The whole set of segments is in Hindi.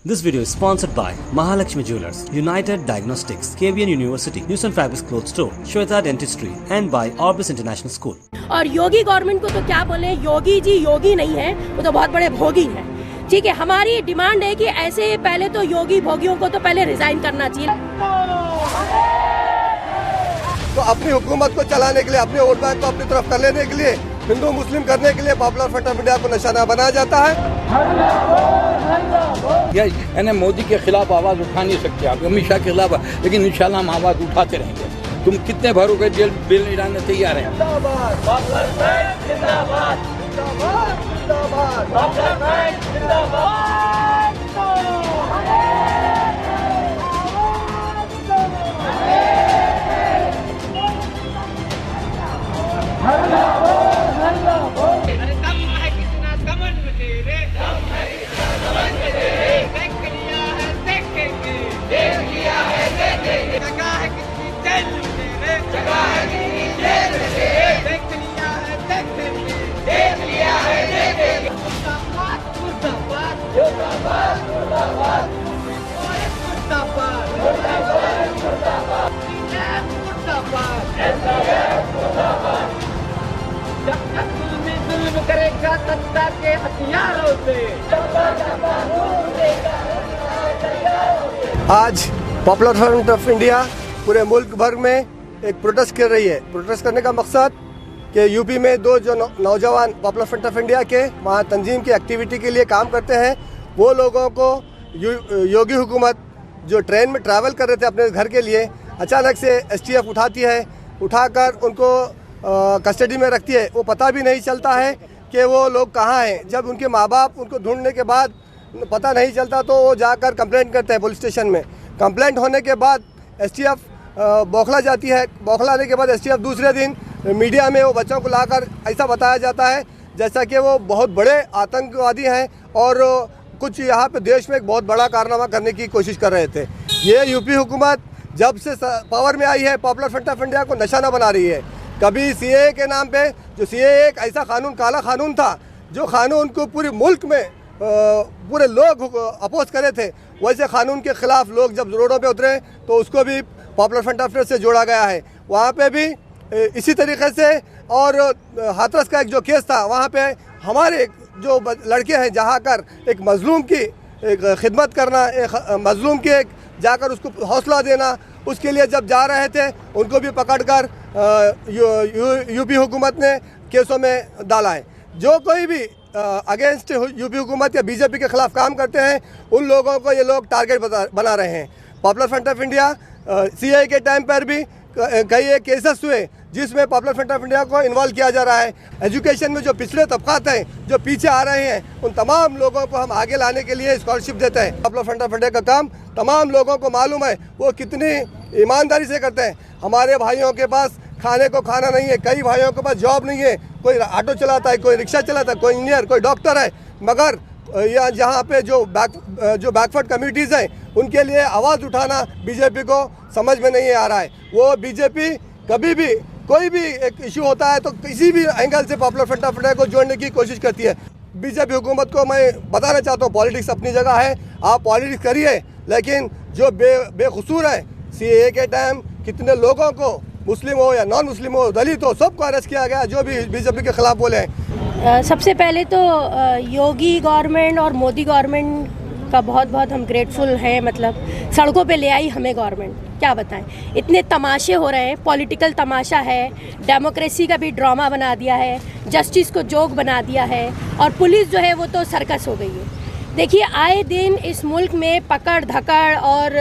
This video is sponsored by Mahalakshmi Jewelers, United Diagnostics, KVN University, News and Fabrics Clothes Store, Shweta Dentistry and by Orbis International School. और योगी गवर्नमेंट को तो क्या बोले, योगी जी योगी नहीं है, वो तो बहुत बड़े भोगी हैं। ठीक है, हमारी डिमांड है कि ऐसे पहले तो योगी भोगियों को तो पहले रिजाइन करना चाहिए। तो अपनी हुकूमत को चलाने के लिए, अपने वोट बैंक को अपनी तरफ कर लेने के लिए, हिंदू मुस्लिम करने के लिए पॉपुलर फ्रंट ऑफ इंडिया को निशाना बनाया जाता है। मोदी के खिलाफ आवाज उठा नहीं सकते आप, अमित शाह के खिलाफ, लेकिन इंशाल्लाह हम आवाज उठाते रहेंगे। तुम कितने भरोगे जेल बिल नहीं डालने तैयार हैं। करेगा सत्ता के हथियारों से। आज पॉपुलर फ्रंट ऑफ इंडिया पूरे मुल्क भर में एक प्रोटेस्ट कर रही है। प्रोटेस्ट करने का मकसद कि यूपी में दो जो नौजवान पॉपुलर फ्रंट ऑफ इंडिया के वहाँ तंजीम की एक्टिविटी के लिए काम करते हैं, वो लोगों को योगी हुकूमत जो ट्रेन में ट्रैवल कर रहे थे अपने घर के लिए, अचानक से STF उठाती है, उठाकर उनको कस्टडी में रखती है। वो पता भी नहीं चलता है कि वो लोग कहाँ हैं। जब उनके माँ बाप उनको ढूंढने के बाद पता नहीं चलता तो वो जाकर कंप्लेंट करते हैं पुलिस स्टेशन में। कंप्लेंट होने के बाद STF बौखला जाती है। बौखलाने के बाद STF दूसरे दिन मीडिया में वो बच्चों को लाकर ऐसा बताया जाता है जैसा कि वो बहुत बड़े आतंकवादी हैं और कुछ यहाँ पे देश में एक बहुत बड़ा कारनामा करने की कोशिश कर रहे थे। ये यूपी हुकूमत जब से पावर में आई है, पॉपुलर फ्रंट ऑफ इंडिया को निशाना बना रही है। कभी CAA के नाम पे, जो CAA एक ऐसा कानून, काला कानून था, जो कानून को पूरे मुल्क में पूरे लोग अपोज करे थे, वैसे कानून के खिलाफ लोग जब रोडों पे उतरे तो उसको भी पॉपुलर फ्रंट ऑफ इंडिया से जोड़ा गया है। वहाँ पे भी इसी तरीके से, और हाथरस का एक जो केस था, वहाँ पे हमारे जो लड़के हैं जाकर एक मजलूम की एक खिदमत करना, एक मजलूम की एक जाकर उसको हौसला देना, उसके लिए जब जा रहे थे उनको भी पकड़कर यूपी हुकूमत ने केसों में डाला है। जो कोई भी अगेंस्ट यूपी हुकूमत या बीजेपी के खिलाफ काम करते हैं, उन लोगों को ये लोग टारगेट बना रहे हैं। Popular Front of India CAA के टाइम पर भी कई एक केसेस हुए जिसमें पॉपुलर फ्रंट ऑफ इंडिया को इन्वॉल्व किया जा रहा है। एजुकेशन में जो पिछड़े तबकात हैं, जो पीछे आ रहे हैं, उन तमाम लोगों को हम आगे लाने के लिए स्कॉलरशिप देते हैं। पॉपुलर फ्रंट ऑफ इंडिया का काम तमाम लोगों को मालूम है, वो कितनी ईमानदारी से करते हैं। हमारे भाइयों के पास खाने को खाना नहीं है, कई भाइयों के पास जॉब नहीं है, कोई ऑटो चलाता है, कोई रिक्शा चलाता है, कोई इंजीनियर, कोई डॉक्टर है, मगर या जहाँ पे जो बैकवर्ड कम्युनिटीज़ हैं उनके लिए आवाज़ उठाना बीजेपी को समझ में नहीं आ रहा है। वो बीजेपी कभी भी कोई भी एक इशू होता है तो किसी भी एंगल से पॉपुलर फ्रंट ऑफ इंडिया को जोड़ने की कोशिश करती है। बीजेपी हुकूमत को मैं बताना चाहता हूँ, पॉलिटिक्स अपनी जगह है, आप पॉलिटिक्स करिए, लेकिन जो बेकसूर है, CAA के टाइम कितने लोगों को, मुस्लिम हो या नॉन मुस्लिम हो, दलित हो, सबको अरेस्ट किया गया जो भी बीजेपी के खिलाफ बोले हैं। सबसे पहले तो योगी गवर्नमेंट और मोदी गवर्नमेंट का बहुत बहुत हम ग्रेटफुल हैं। मतलब सड़कों पे ले आई हमें गवर्नमेंट, क्या बताएं, इतने तमाशे हो रहे हैं, पॉलिटिकल तमाशा है, डेमोक्रेसी का भी ड्रामा बना दिया है, जस्टिस को जोक बना दिया है, और पुलिस जो है वो तो सर्कस हो गई है। देखिए, आए दिन इस मुल्क में पकड़ धकड़ और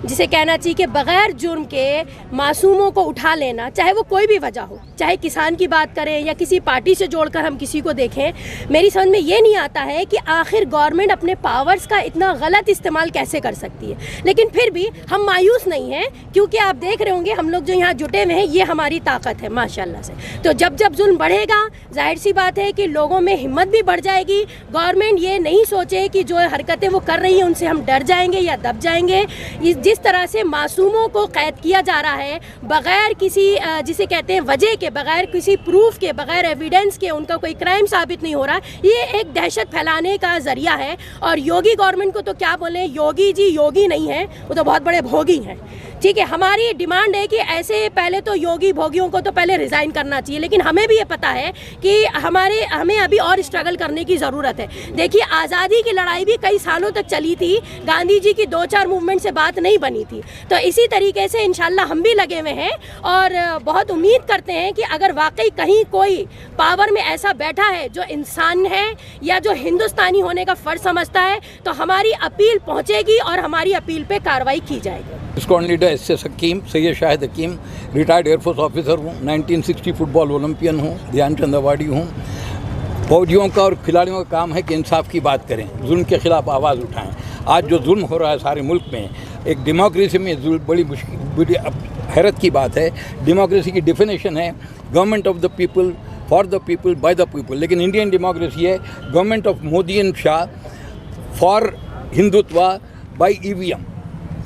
जिसे कहना चाहिए कि बग़ैर जुर्म के मासूमों को उठा लेना, चाहे वो कोई भी वजह हो, चाहे किसान की बात करें या किसी पार्टी से जोड़कर हम किसी को देखें, मेरी समझ में ये नहीं आता है कि आखिर गवर्नमेंट अपने पावर्स का इतना गलत इस्तेमाल कैसे कर सकती है। लेकिन फिर भी हम मायूस नहीं हैं, क्योंकि आप देख रहे होंगे हम लोग जो यहाँ जुटे हुए हैं, ये हमारी ताकत है माशाल्लाह से। तो जब जब जुल्म बढ़ेगा, जाहिर सी बात है कि लोगों में हिम्मत भी बढ़ जाएगी। गवर्नमेंट ये नहीं सोचे की जो हरकतें वो कर रही हैं उनसे हम डर जाएंगे या दब जाएंगे। जिस तरह से मासूमों को कैद किया जा रहा है बगैर किसी जिसे कहते हैं वजह के, बगैर किसी प्रूफ के, बगैर एविडेंस के उनका कोई क्राइम साबित नहीं हो रहा, ये एक दहशत फैलाने का जरिया है। और योगी गवर्नमेंट को तो क्या बोले, योगी जी योगी नहीं है, वो तो बहुत बड़े भोगी हैं। ठीक है, हमारी डिमांड है कि ऐसे पहले तो योगी भोगियों को तो पहले रिज़ाइन करना चाहिए, लेकिन हमें भी ये पता है कि हमें अभी और स्ट्रगल करने की ज़रूरत है। देखिए, आज़ादी की लड़ाई भी कई सालों तक चली थी, गांधी जी की 2-4 मूवमेंट से बात नहीं बनी थी। तो इसी तरीके से इंशाल्लाह हम भी लगे हुए हैं और बहुत उम्मीद करते हैं कि अगर वाकई कहीं कोई पावर में ऐसा बैठा है जो इंसान है या जो हिंदुस्तानी होने का फ़र्ज समझता है, तो हमारी अपील पहुँचेगी और हमारी अपील पर कार्रवाई की जाएगी। स्क्वाड लीडर एस हकीम, सैयद शाहिद हकीम, रिटायर्ड एयरफोर्स ऑफिसर हूँ, 1960 फुटबॉल ओलंपियन हूँ, ध्यानचंद अवार्डी हूँ। फौजियों का और खिलाड़ियों का काम है कि इंसाफ की बात करें, जुल्म के खिलाफ आवाज़ उठाएं। आज जो जुल्म हो रहा है सारे मुल्क में, एक डेमोक्रेसी में बड़ी मुश्किल हैरत की बात है। डेमोक्रेसी की डेफिनेशन है government of the people, for the people, by the people, लेकिन इंडियन डेमोक्रेसी है government of Modi and Shah, for Hindutva, by EVM।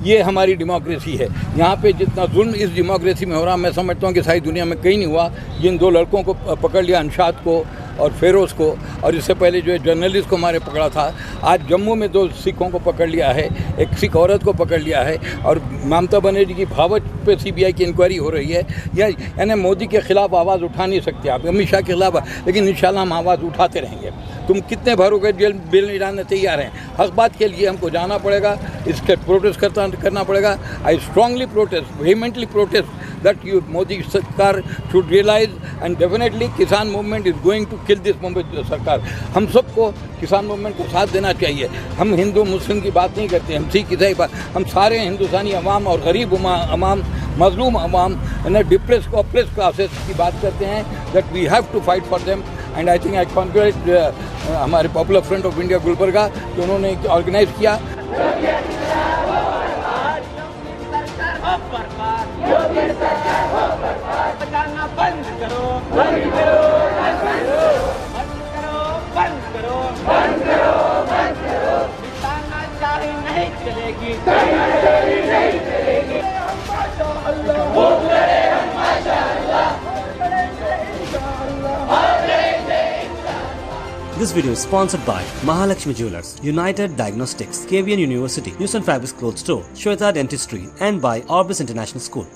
ये हमारी डेमोक्रेसी है। यहाँ पे जितना जुल्म इस डेमोक्रेसी में हो रहा, मैं समझता हूँ कि सारी दुनिया में कहीं नहीं हुआ। जिन 2 लड़कों को पकड़ लिया, अंशाद को और फेरोज़ को, और इससे पहले जो है जर्नलिस्ट को हमारे पकड़ा था, आज जम्मू में 2 सिखों को पकड़ लिया है, एक सिख औरत को पकड़ लिया है, और ममता बनर्जी की भावच पे CBI की इंक्वायरी हो रही है। यानी मोदी के ख़िलाफ़ आवाज़ उठा नहीं सकते आप, अमित शाह के खिलाफ, लेकिन इंशाल्लाह हम आवाज़ उठाते रहेंगे। तुम कितने भरोगे जेल बिल नहीं डालने तैयार हैं। हक बात के लिए हमको जाना पड़ेगा, इसके प्रोटेस्ट करना पड़ेगा। I strongly protest, vehemently protest that you Modi सरकार should realise and definitely kisan movement is going to kill this movement sarkar. हम सबको किसान मूवमेंट को साथ देना चाहिए। हम हिंदू मुस्लिम की बात नहीं करते, हम सिख ईसाई बात, हम सारे हिंदुस्तानी अवाम और गरीब अवाम, मजलूम अवाम, डिप्रेस ऑप्रेस क्लासेस की बात करते हैं, that we have to fight for them. And I think I congratulate हमारे Popular Front of India Gulbarga जो उन्होंने ऑर्गेनाइज किया। बचाना बंद करो, बंद करो, बंद करो, बंद करो, बंद करो, बंद करो। तानाशाही नहीं चलेगी, तानाशाही नहीं चलेगी। माशाअल्लाह, भूख लगे हम माशाअल्लाह। This video is sponsored by Mahalakshmi Jewelers, United Diagnostics, KVN University, News and Fabrics Clothes Store, Shweta Dentistry, and by Orbis International School.